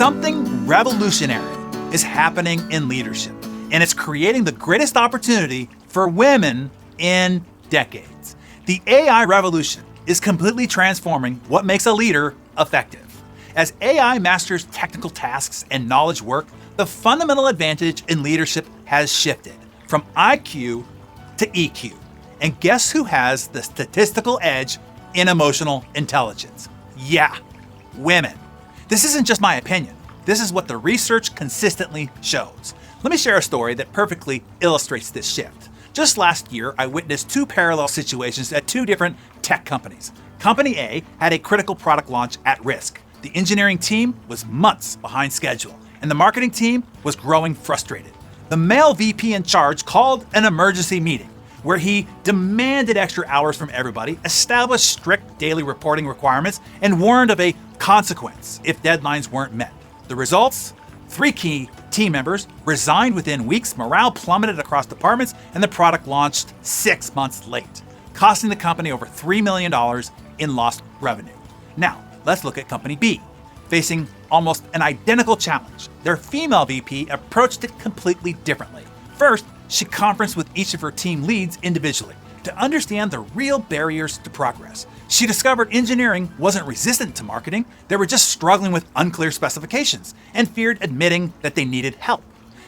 Something revolutionary is happening in leadership, and it's creating the greatest opportunity for women in decades. The AI revolution is completely transforming what makes a leader effective. As AI masters technical tasks and knowledge work, the fundamental advantage in leadership has shifted from IQ to EQ. And guess who has the statistical edge in emotional intelligence? Yeah, women. This isn't just my opinion. This is what the research consistently shows. Let me share a story that perfectly illustrates this shift. Just last year, I witnessed two parallel situations at two different tech companies. Company A had a critical product launch at risk. The engineering team was months behind schedule, and the marketing team was growing frustrated. The male VP in charge called an emergency meeting where he demanded extra hours from everybody, established strict daily reporting requirements, and warned of a consequence if deadlines weren't met. The results? 3 key team members resigned within weeks, morale plummeted across departments, and the product launched 6 months late, costing the company over $3 million in lost revenue. Now, let's look at Company B. Facing almost an identical challenge, their female VP approached it completely differently. First, she conferenced with each of her team leads individually to understand the real barriers to progress. She discovered engineering wasn't resistant to marketing, they were just struggling with unclear specifications and feared admitting that they needed help.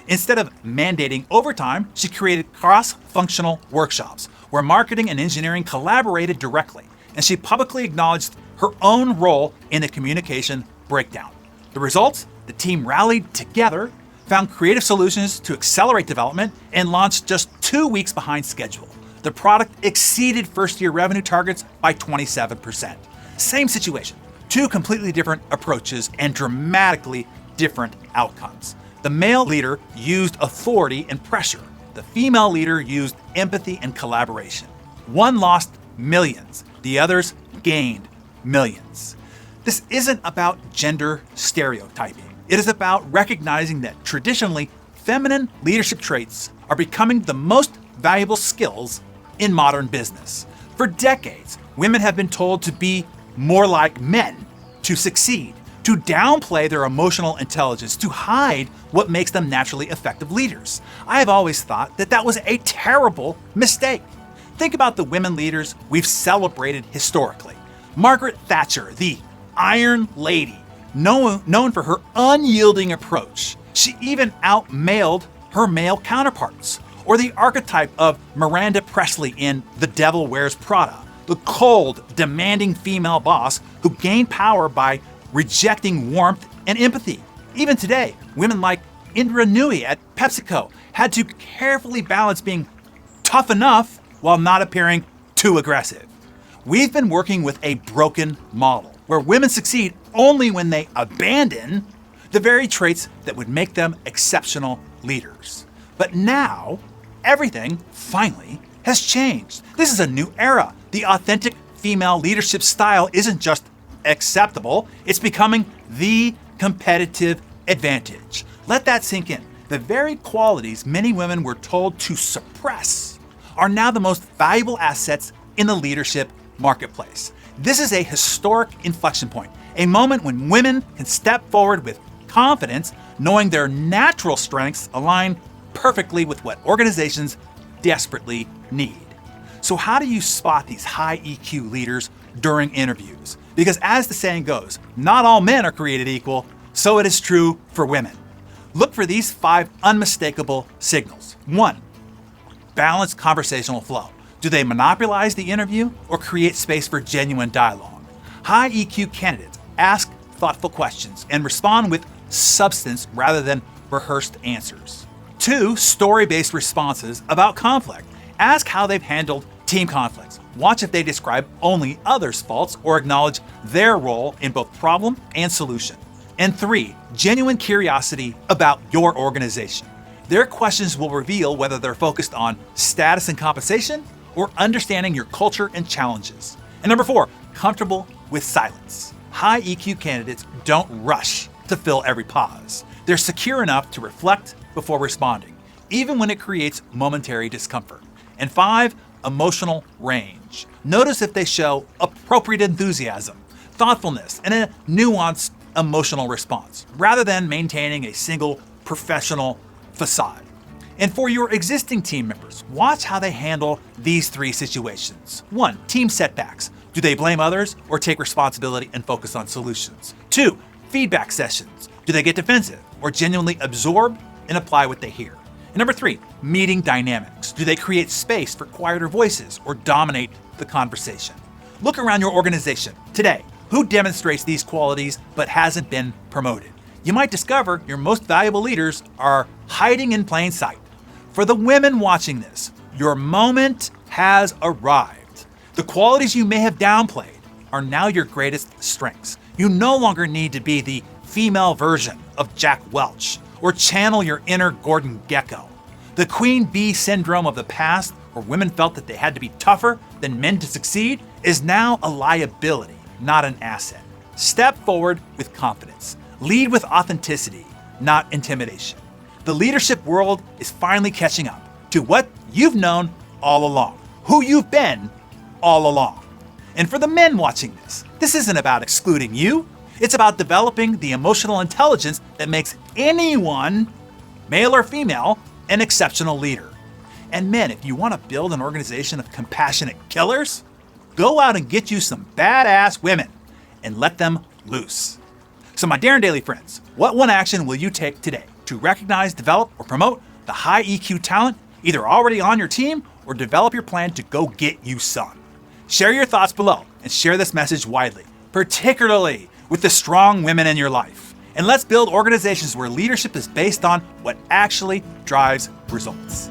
Instead of mandating overtime, she created cross-functional workshops where marketing and engineering collaborated directly, and she publicly acknowledged her own role in the communication breakdown. The results? The team rallied together, found creative solutions to accelerate development, and launched just 2 weeks behind schedule. The product exceeded first-year revenue targets by 27%. Same situation, two completely different approaches and dramatically different outcomes. The male leader used authority and pressure. The female leader used empathy and collaboration. One lost millions, the others gained millions. This isn't about gender stereotyping. It is about recognizing that traditionally feminine leadership traits are becoming the most valuable skills in modern business. For decades, women have been told to be more like men to succeed, to downplay their emotional intelligence, to hide what makes them naturally effective leaders. I have always thought that that was a terrible mistake. Think about the women leaders we've celebrated historically. Margaret Thatcher, the Iron Lady, known for her unyielding approach. She even outmailed her male counterparts. Or the archetype of Miranda Presley in The Devil Wears Prada, the cold, demanding female boss who gained power by rejecting warmth and empathy. Even today, women like Indra Nooyi at PepsiCo had to carefully balance being tough enough while not appearing too aggressive. We've been working with a broken model where women succeed only when they abandon the very traits that would make them exceptional leaders. But now, everything, finally, has changed. This is a new era. The authentic female leadership style isn't just acceptable, it's becoming the competitive advantage. Let that sink in. The very qualities many women were told to suppress are now the most valuable assets in the leadership marketplace. This is a historic inflection point, a moment when women can step forward with confidence, knowing their natural strengths align perfectly with what organizations desperately need. So how do you spot these high EQ leaders during interviews? Because as the saying goes, not all men are created equal, so it is true for women. Look for these 5 unmistakable signals. 1, balanced conversational flow. Do they monopolize the interview or create space for genuine dialogue? High EQ candidates ask thoughtful questions and respond with substance rather than rehearsed answers. 2, story-based responses about conflict. Ask how they've handled team conflicts. Watch if they describe only others' faults or acknowledge their role in both problem and solution. And 3, genuine curiosity about your organization. Their questions will reveal whether they're focused on status and compensation or understanding your culture and challenges. And number 4, comfortable with silence. High EQ candidates don't rush to fill every pause. They're secure enough to reflect before responding, even when it creates momentary discomfort. And 5, emotional range. Notice if they show appropriate enthusiasm, thoughtfulness, and a nuanced emotional response rather than maintaining a single professional facade. And for your existing team members, watch how they handle these three situations. 1. Team setbacks. Do they blame others or take responsibility and focus on solutions? 2. Feedback sessions. Do they get defensive or genuinely absorb and apply what they hear? And number 3, meeting dynamics. Do they create space for quieter voices or dominate the conversation? Look around your organization today. Who demonstrates these qualities but hasn't been promoted? You might discover your most valuable leaders are hiding in plain sight. For the women watching this, your moment has arrived. The qualities you may have downplayed are now your greatest strengths. You no longer need to be the female version of Jack Welch or channel your inner Gordon Gekko. The queen bee syndrome of the past, where women felt that they had to be tougher than men to succeed, is now a liability, not an asset. Step forward with confidence. Lead with authenticity, not intimidation. The leadership world is finally catching up to what you've known all along, who you've been all along. And for the men watching this isn't about excluding you. It's about developing the emotional intelligence that makes anyone, male or female, an exceptional leader. And men, if you want to build an organization of compassionate killers, go out and get you some badass women and let them loose. So my Darren Daily friends, what one action will you take today to recognize, develop, or promote the high EQ talent either already on your team or develop your plan to go get you some? Share your thoughts below and share this message widely, particularly with the strong women in your life. And let's build organizations where leadership is based on what actually drives results.